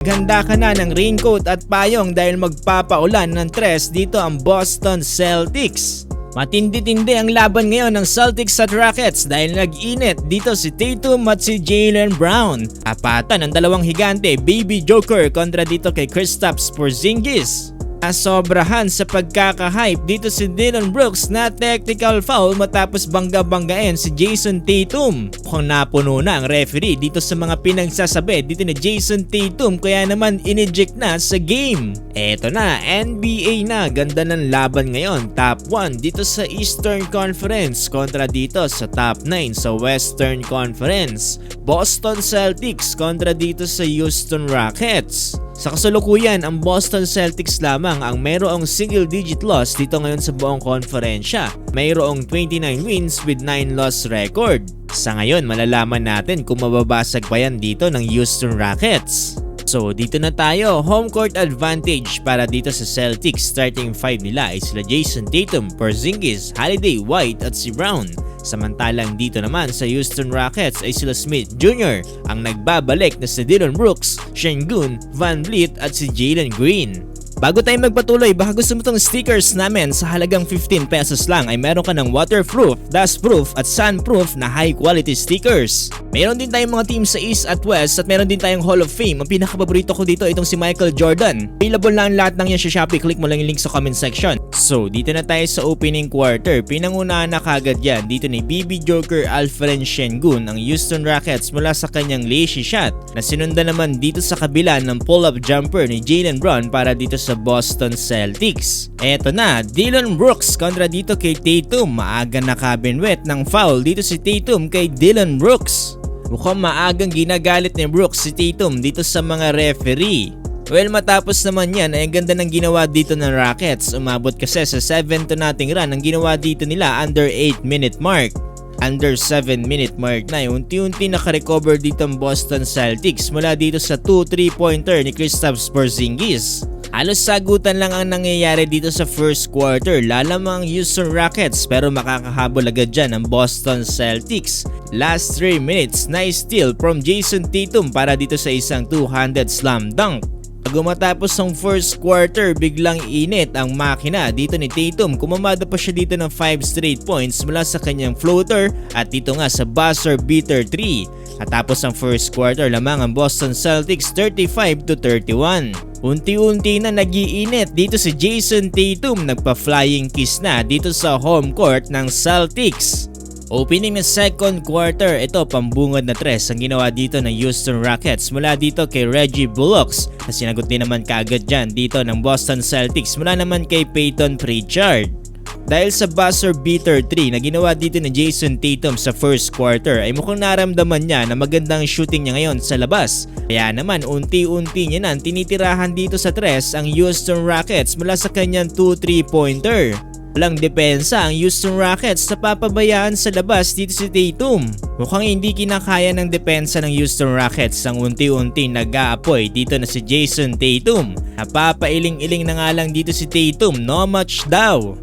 Ganda ka na ng raincoat at payong dahil magpapaulan ng tres dito ang Boston Celtics. Matindi-tindi ang laban ngayon ng Celtics at Rockets dahil nag-init dito si Tatum at si Jaylen Brown. Apatan ng dalawang higante, Baby Joker kontra dito kay Kristaps Porzingis. Asobrahan sa pagkaka-hype dito si Dillon Brooks na technical foul matapos bangga-banggain si Jason Tatum. Mukhang napuno na ang referee dito sa mga pinagsasabi dito ni Jason Tatum kaya naman ineject na sa game. Eto na, NBA na, ganda ng laban ngayon. Top 1 dito sa Eastern Conference kontra dito sa top 9 sa Western Conference. Boston Celtics kontra dito sa Houston Rockets. Sa kasalukuyan, ang Boston Celtics lamang ang mayroong single-digit loss dito ngayon sa buong konferensya. Mayroong 29 wins with 9 loss record. Sa ngayon, malalaman natin kung mababasag pa yan dito ng Houston Rockets. So dito na tayo, home court advantage para dito sa Celtics. Starting 5 nila ay sila Jason Tatum, Porzingis, Holiday, White at si Brown. Samantalang dito naman sa Houston Rockets ay sila Smith Jr. ang nagbabalik na si Dillon Brooks, Sengun, Van Vliet at si Jalen Green. Bago tayo magpatuloy, baka gusto mo tong stickers namin sa halagang 15 pesos lang ay meron ka ng waterproof, dustproof at sunproof na high quality stickers. Meron din tayong mga team sa East at West at meron din tayong Hall of Fame. Ang pinakapaborito ko dito itong si Michael Jordan. Available lang lahat ng yan sa Shopee. Click mo lang yung link sa comment section. So dito na tayo sa opening quarter. Pinangunahan na kagad yan dito ni Baby Joker Alperen Sengun ang Houston Rockets mula sa kanyang lazy shot na sinundan naman dito sa kabila ng pull-up jumper ni Jaylen Brown para dito sa Boston Celtics. Eto na, Dillon Brooks kontra dito kay Tatum. Maaga nakabinwet ng foul dito si Tatum kay Dillon Brooks. Mukhang maagang ginagalit ni Brooks si Tatum dito sa mga referee. Well, matapos naman yan ay ang ganda ng ginawa dito ng Rockets. Umabot kasi sa 7-0 run ang ginawa dito nila under 8-minute mark. Under 7-minute mark na unti-unti nakarecover dito ang Boston Celtics mula dito sa 2 3-pointer ni Kristaps Porzingis. Halos sagutan lang ang nangyayari dito sa first quarter. Lalamang Houston Rockets pero makakahabol agad dyan ang Boston Celtics. Last 3 minutes, nice steal from Jason Tatum para dito sa isang two-handed slam dunk. Bago matapos ang first quarter, biglang init ang makina dito ni Tatum. Kumamada pa siya dito ng 5 straight points mula sa kanyang floater at dito nga sa buzzer beater 3. At tapos ang first quarter lamang ang Boston Celtics 35-31. Unti-unti na nagiinit dito si Jason Tatum, nagpa-flying kiss na dito sa home court ng Celtics. Opening ng second quarter, ito pambungad na tres ang ginawa dito ng Houston Rockets mula dito kay Reggie Bullock na sinagot din naman kaagad dyan dito ng Boston Celtics mula naman kay Peyton Pritchard. Dahil sa buzzer beater 3 na ginawa dito ni Jason Tatum sa first quarter ay mukhang naramdaman niya na magandang shooting niya ngayon sa labas. Kaya naman unti-unti niya nang tinitirahan dito sa tres ang Houston Rockets mula sa kanyang 2 3-pointer. Walang depensa ang Houston Rockets sa papabayaan sa labas dito si Tatum. Mukhang hindi kinakaya ng depensa ng Houston Rockets ang unti-unti nag-aapoy dito na si Jason Tatum. Napapailing-iling na nga lang dito si Tatum, no much daw.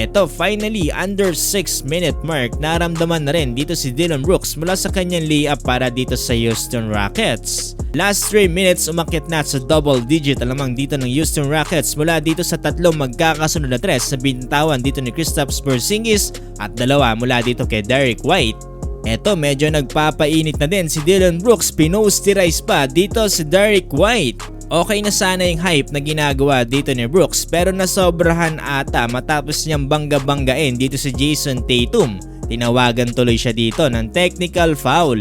Eto finally, under 6-minute mark, naramdaman na rin dito si Dillon Brooks mula sa kanyang layup para dito sa Houston Rockets. Last 3 minutes, umakyat na sa double digit alamang dito ng Houston Rockets mula dito sa tatlong magkakasunod na tres na bintawan dito ni Kristaps Porzingis at dalawa mula dito kay Derrick White. Eto medyo nagpapainit na din si Dillon Brooks, pinosterize pa dito si Derrick White. Okay na sana yung hype na ginagawa dito ni Brooks pero nasobrahan ata matapos niyang bangga-banggain dito si Jason Tatum. Tinawagan tuloy siya dito ng technical foul.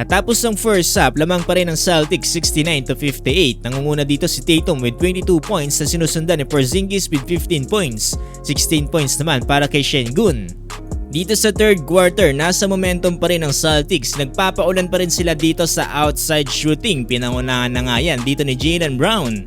Natapos ng first half, lamang pa rin ang Celtics 69-58. Nangunguna dito si Tatum with 22 points na sinusundan ni Porzingis with 15 points. 16 points naman para kay Sengun. Dito sa third quarter, nasa momentum pa rin ang Celtics. Nagpapaulan pa rin sila dito sa outside shooting. Pinangunahan na nga yan dito ni Jaylen Brown.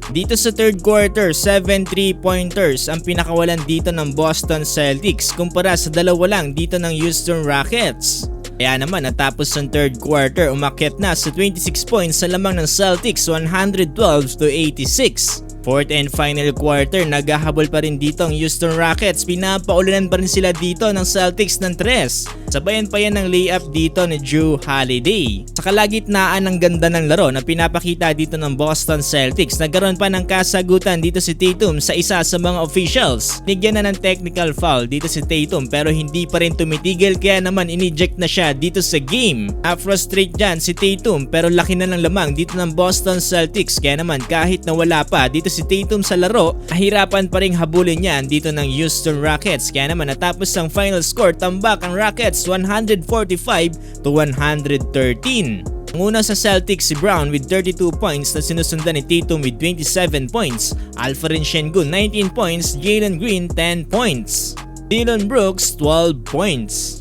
Dito sa third quarter, 7 3-pointers ang pinakawalan dito ng Boston Celtics kumpara sa dalawa lang dito ng Houston Rockets. Kaya naman natapos ang third quarter, umakyat na sa 26 points sa lamang ng Celtics, 112-86. Fourth and final quarter, naghahabol pa rin dito ang Houston Rockets. Pinapaulanan pa rin sila dito ng Celtics ng tres. Sabayan pa yan ng layup dito ni Drew Holiday. Sa kalagitnaan ng ganda ng laro na pinapakita dito ng Boston Celtics, nagkaroon pa ng kasagutan dito si Tatum sa isa sa mga officials. Nigyan na ng technical foul dito si Tatum pero hindi pa rin tumitigil kaya naman ineject na siya dito sa game. Na-frustrate dyan si Tatum pero laki na ng lamang dito ng Boston Celtics kaya naman kahit na wala pa dito si Tatum sa laro, nahirapan pa rin habulin yan dito ng Houston Rockets kaya naman natapos ang final score, tambak ang Rockets 145-113. Ang una sa Celtics si Brown with 32 points na sinusundan ni Tatum with 27 points, Alperen Sengun 19 points, Jalen Green 10 points, Dillon Brooks 12 points.